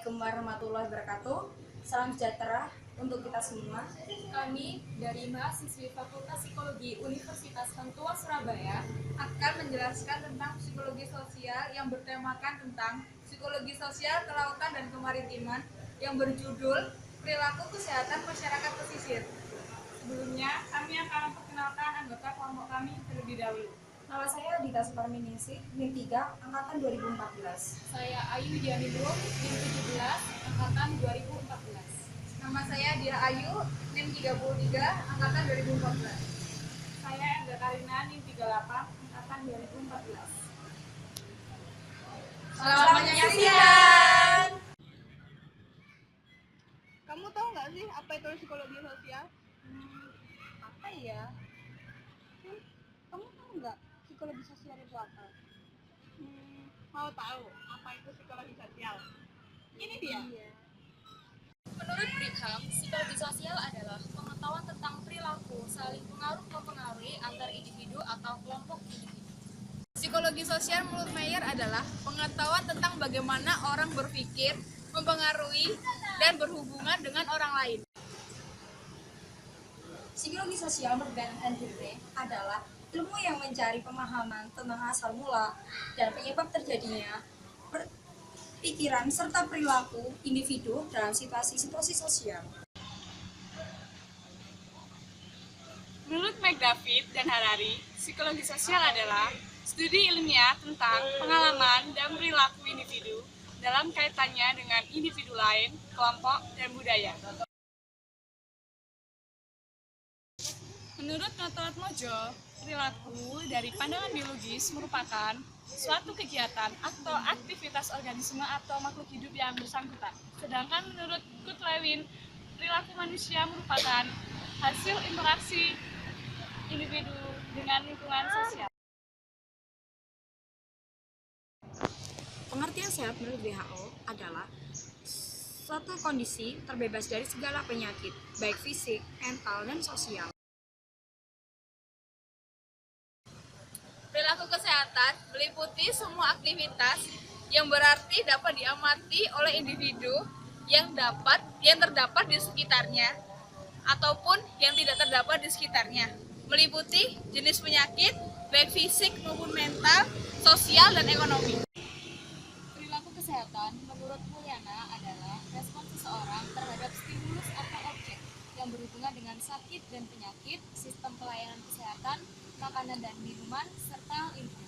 Assalamualaikum warahmatullahi wabarakatuh. Salam sejahtera untuk kita semua. Kami dari mahasiswi Fakultas Psikologi Universitas Hang Tuah Surabaya akan menjelaskan tentang psikologi sosial yang bertemakan tentang psikologi sosial kelautan dan kemaritiman yang berjudul Perilaku Kesehatan Masyarakat Pesisir. Sebelumnya, kami akan memperkenalkan anggota kelompok kami terlebih dahulu. Nama saya Dita Suparminingsih, NIM 3, angkatan 2014. Saya Ayu Dianidrum, NIM 17, angkatan 2014. Nama saya Dia Ayu, NIM 33, angkatan 2014. Saya Enda Karina, NIM 38, angkatan 2014. Selamat menyaksikan. Kamu tahu nggak sih apa itu psikologi sosial? Apa ya? Kamu tahu nggak psikologi sosial itu apa? Mau tahu apa itu psikologi sosial? Ini dia. Iya. Menurut Brigham, psikologi sosial adalah pengetahuan tentang perilaku saling pengaruh-mempengaruhi antar individu atau kelompok individu. Psikologi sosial menurut Meyer adalah pengetahuan tentang bagaimana orang berpikir, mempengaruhi, dan berhubungan dengan orang lain. Psikologi sosial menurut Andrew adalah ilmu yang mencari pemahaman tentang asal mula dan penyebab terjadinya pikiran serta perilaku individu dalam situasi-situasi sosial. Menurut McDavid dan Harari, psikologi sosial adalah studi ilmiah tentang pengalaman dan perilaku individu dalam kaitannya dengan individu lain, kelompok, dan budaya. Menurut Notot Mojo, perilaku dari pandangan biologis merupakan suatu kegiatan atau aktivitas organisme atau makhluk hidup yang bersangkutan. Sedangkan menurut Kurt Lewin, perilaku manusia merupakan hasil interaksi individu dengan lingkungan sosial. Pengertian sehat menurut WHO adalah suatu kondisi terbebas dari segala penyakit, baik fisik, mental, dan sosial. Perilaku kesehatan meliputi semua aktivitas yang berarti dapat diamati oleh individu yang terdapat di sekitarnya ataupun yang tidak terdapat di sekitarnya, meliputi jenis penyakit baik fisik maupun mental, sosial, dan ekonomi. Perilaku kesehatan menurut Mulyana adalah respon seseorang terhadap stimulus atau objek yang berhubungan dengan sakit dan penyakit, sistem pelayanan kesehatan, makanan dan minuman, serta lingkungan.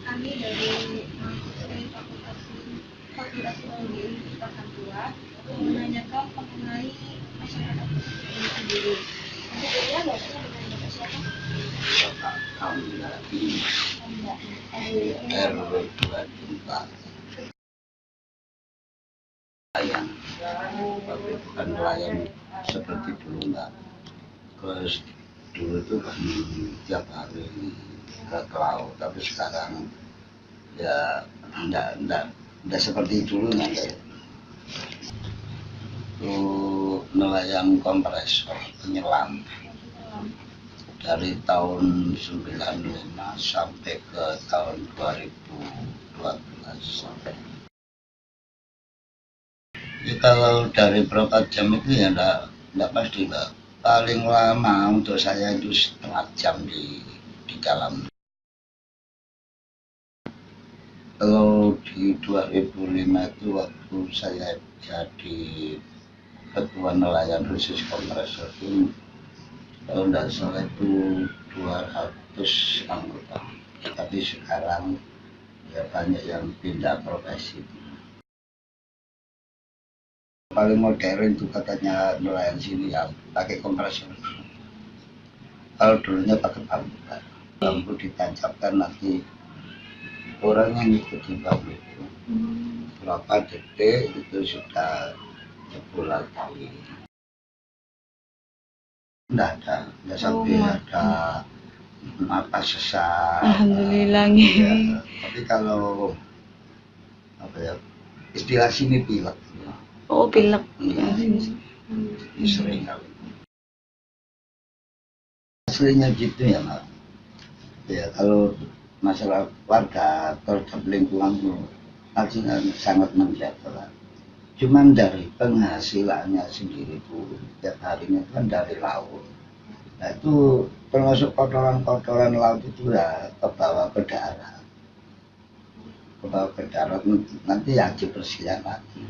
Kami dari mahasiswa Fakultas Psikologi Universitas Hang Tuah menanyakan mengenai masyarakat ini sendiri. Untuk kuliah biasanya dengan Bapak siapa? RW 24 nelayan, tapi bukan nelayan seperti dulu enggak. Terus dulu itu kan tiap hari ke laut, tapi sekarang ya enggak seperti dulu enggak. Itu nelayan kompresor penyelam dari tahun 95 sampai ke tahun 2012. Ya, kalau dari berapa jam itu ya enggak pasti, Mbak. Paling lama untuk saya itu setengah jam di di dalam. Kalau di 2005 itu waktu saya jadi ketua nelayan khusus kompresor itu, kalau tidak salah itu 200 anggota. Tapi sekarang ya banyak yang pindah profesi. Paling modern itu katanya nelayan sini ya pakai kompresor. Kalau dulunya pakai bambu, bambu ditancapkan nanti orang yang ngikutin bambu itu berapa detik itu sudah jebol lagi. Nggak ada, nggak sampai ada apa sesak. Alhamdulillah Ya, tapi kalau apa ya istilah sini pilek. Oh, pilek. Ini sering kali. Aslinya gitu ya Mak. Ya kalau masalah warga terhadap lingkungan itu artinya sangat menjaga. Cuman dari penghasilannya sendiri itu tiap harinya kan dari laut. Nah itu termasuk kotoran-kotoran laut itu ya kebawa ke darat. Kebawa ke darat nanti ya dibersihkan lagi.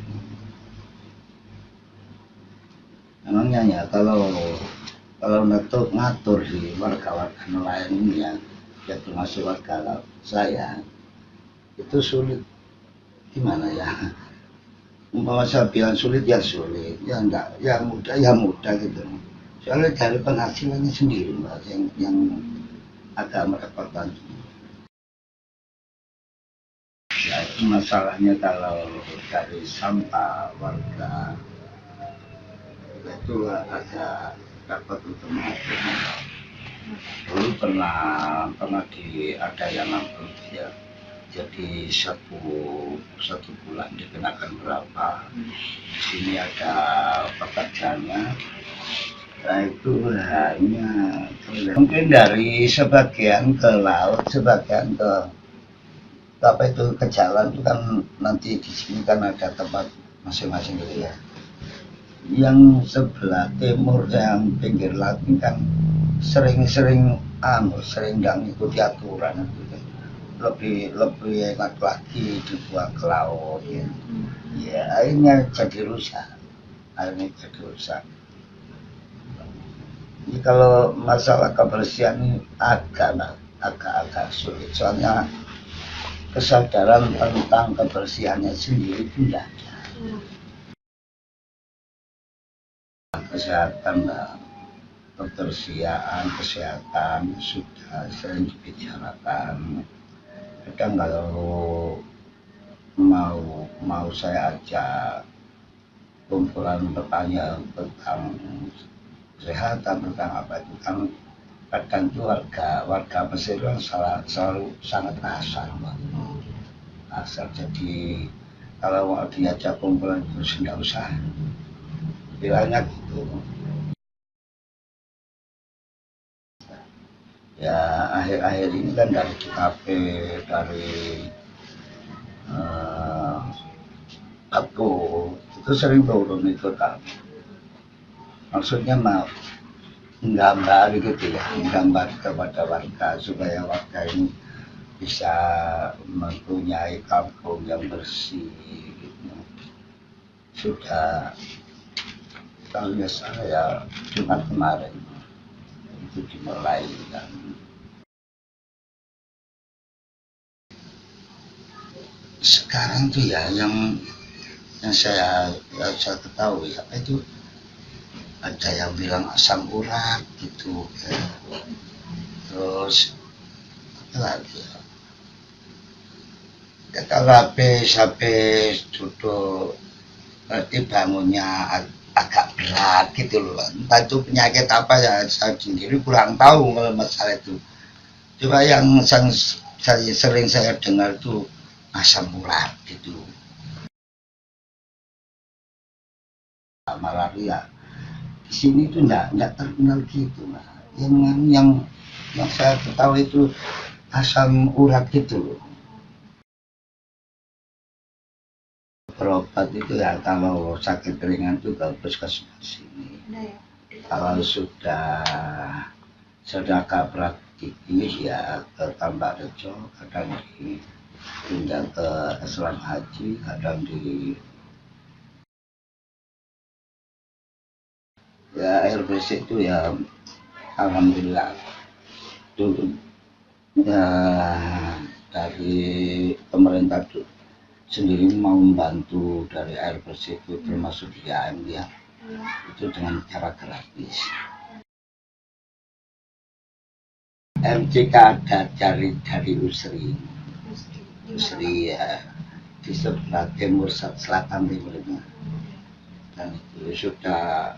Memangnya ya kalau ngatur di warga-warga nelayan ini ya termasuk warga saya itu sulit gimana ya, umpama saya bilang sulit ya sulit, ya enggak, ya mudah gitu. Soalnya dari penghasilannya sendiri Mbak yang agak merepotkan. Ya itu masalahnya kalau dari sampah warga itu agak dapat untuk mengatur. Dulu pernah ada yang ngampun ya, jadi satu bulan dikenakan berapa. Di sini ada pekerjanya, nah itu hanya mungkin dari sebagian ke laut, sebagian ke apa itu ke jalan itu kan nanti di sini kan ada tempat masing-masing gitu ya. Yang sebelah timur yang pinggir laut ini kan sering nggak ngikuti aturan gitu. Lebih enak lagi dibuang ke laut ya. Ya akhirnya jadi rusak. Jadi kalau masalah kebersihan ini agak sulit, soalnya kesadaran tentang kebersihannya sendiri itu tidak ada. Kesehatan kesehatan sudah sering dibicarakan. Kadang kalau mau saya ajak kumpulan bertanya tentang kesehatan, tentang apa itu kan kadang itu warga Mesir kan selalu sangat kasar. Jadi kalau mau diajak kumpulan itu tidak usah, bilangnya gitu. Ya akhir-akhir ini kan dari KP, dari aku itu sering turun itu kan. Maksudnya mau menggambar gitu ya, menggambar kepada warga supaya warga ini bisa mempunyai kampung yang bersih gitu. Sudah kalau biasanya ya Jumat kemarin itu dimulai kan. Sekarang tuh ya yang saya ketahui apa itu ada yang bilang asam urat gitu ya. Terus apa lagi ya, kalau habis duduk berarti bangunnya agak berat gitu loh. Entah itu penyakit apa ya, saya sendiri kurang tahu kalau masalah itu. Coba yang sering saya dengar itu asam urat gitu, malaria. Di sini tuh enggak terkenal gitu. Nah, yang saya ketahui itu asam urat gitu loh. Berobat itu ya kalau sakit ringan itu ke puskesmas sini. Kalau sudah agak berat iki ya ke Tambak Rejo, kadang pindah ke Selam Haji, kadang di ya air bersih itu ya alhamdulillah itu ya dari pemerintah sendiri mau membantu dari air bersih itu termasuk 3M ya, itu dengan cara gratis. MCK ada dari Usri ya, di sebelah timur selatan timurnya, dan itu sudah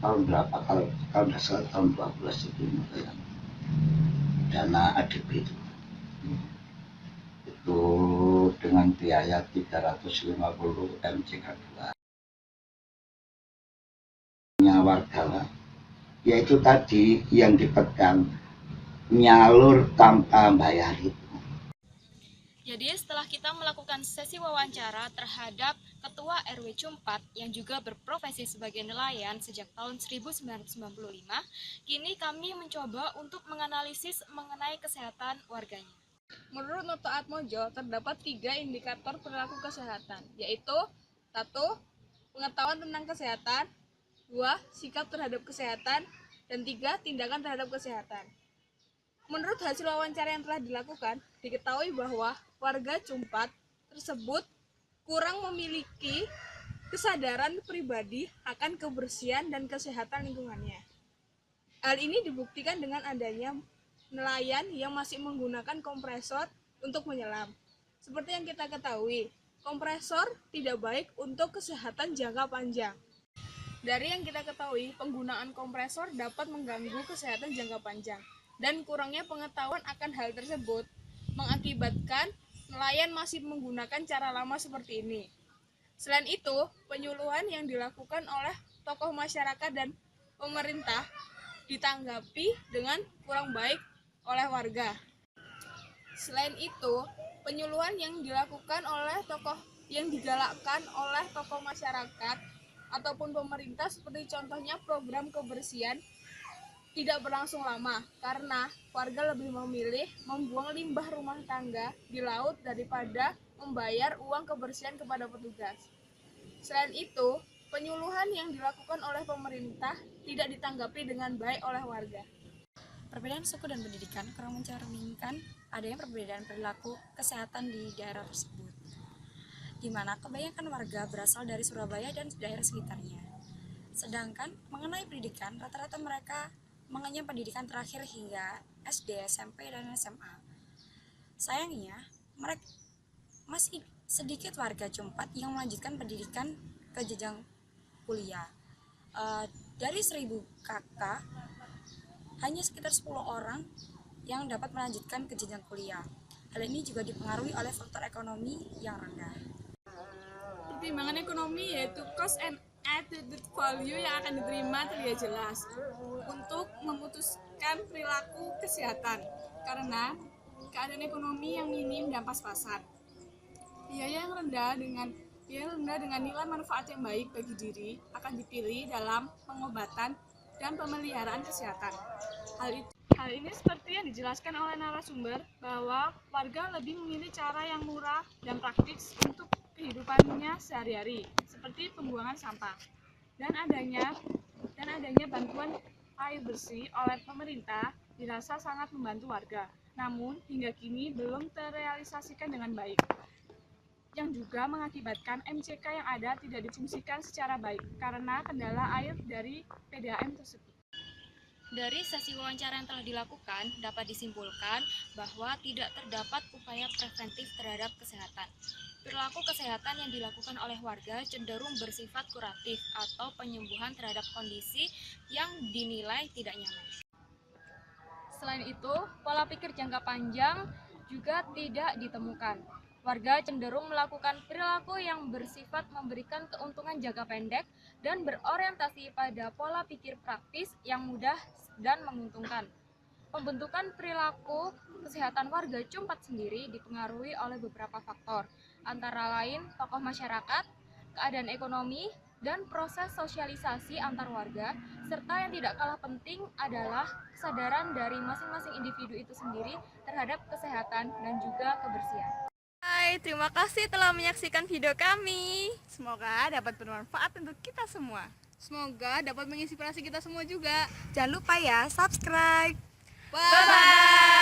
tahun berapa, kalau nggak salah tahun 12 itu yang dana ADB itu dengan biaya 350 MCK 2 nya warga lah, yaitu tadi yang dipegang nyalur tanpa bayar itu. Jadi setelah kita melakukan sesi wawancara terhadap Ketua RW Cumpat yang juga berprofesi sebagai nelayan sejak tahun 1995, kini kami mencoba untuk menganalisis mengenai kesehatan warganya. Menurut Noto Atmojo, terdapat 3 indikator perilaku kesehatan, yaitu 1. Pengetahuan tentang kesehatan, 2. Sikap terhadap kesehatan, dan 3. Tindakan terhadap kesehatan. Menurut hasil wawancara yang telah dilakukan, diketahui bahwa warga Cumpat tersebut kurang memiliki kesadaran pribadi akan kebersihan dan kesehatan lingkungannya. Hal ini dibuktikan dengan adanya nelayan yang masih menggunakan kompresor untuk menyelam. Seperti yang kita ketahui, kompresor tidak baik untuk kesehatan jangka panjang. Dari yang kita ketahui, penggunaan kompresor dapat mengganggu kesehatan jangka panjang. Dan kurangnya pengetahuan akan hal tersebut mengakibatkan nelayan masih menggunakan cara lama seperti ini. Selain itu, penyuluhan yang dilakukan oleh tokoh masyarakat dan pemerintah ditanggapi dengan kurang baik oleh warga. Selain itu, penyuluhan yang dilakukan oleh yang digalakkan oleh tokoh masyarakat ataupun pemerintah seperti contohnya program kebersihan tidak berlangsung lama karena warga lebih memilih membuang limbah rumah tangga di laut daripada membayar uang kebersihan kepada petugas. Selain itu, penyuluhan yang dilakukan oleh pemerintah tidak ditanggapi dengan baik oleh warga. Perbedaan suku dan pendidikan kurang mencerminkan adanya perbedaan perilaku kesehatan di daerah tersebut, di mana kebanyakan warga berasal dari Surabaya dan daerah sekitarnya. Sedangkan mengenai pendidikan, rata-rata mereka mengenyam pendidikan terakhir hingga SD, SMP, dan SMA. Sayangnya, mereka masih sedikit warga Cumpat yang melanjutkan pendidikan ke jenjang kuliah. Dari 1000 kakak, hanya sekitar 10 orang yang dapat melanjutkan ke jenjang kuliah. Hal ini juga dipengaruhi oleh faktor ekonomi yang rendah. Pertimbangan ekonomi yaitu cost and added value yang akan diterima tidak jelas untuk memutuskan perilaku kesehatan karena keadaan ekonomi yang minim dan pas-pasan. Biaya yang rendah dengan nilai manfaat yang baik bagi diri akan dipilih dalam pengobatan dan pemeliharaan kesehatan. Hal ini seperti yang dijelaskan oleh narasumber bahwa warga lebih memilih cara yang murah dan praktis untuk kehidupannya sehari-hari, seperti pembuangan sampah dan adanya bantuan air bersih oleh pemerintah dirasa sangat membantu warga. Namun hingga kini belum terrealisasikan dengan baik, yang juga mengakibatkan MCK yang ada tidak difungsikan secara baik karena kendala air dari PDAM tersebut. Dari sesi wawancara yang telah dilakukan, dapat disimpulkan bahwa tidak terdapat upaya preventif terhadap kesehatan. Perilaku kesehatan yang dilakukan oleh warga cenderung bersifat kuratif atau penyembuhan terhadap kondisi yang dinilai tidak nyaman. Selain itu, pola pikir jangka panjang juga tidak ditemukan. Warga cenderung melakukan perilaku yang bersifat memberikan keuntungan jangka pendek dan berorientasi pada pola pikir praktis yang mudah dan menguntungkan. Pembentukan perilaku kesehatan warga Cumpat sendiri dipengaruhi oleh beberapa faktor, antara lain tokoh masyarakat, keadaan ekonomi, dan proses sosialisasi antar warga, serta yang tidak kalah penting adalah kesadaran dari masing-masing individu itu sendiri terhadap kesehatan dan juga kebersihan. Hai, terima kasih telah menyaksikan video kami. Semoga dapat bermanfaat untuk kita semua. Semoga dapat menginspirasi kita semua juga. Jangan lupa ya, subscribe. Bye-bye.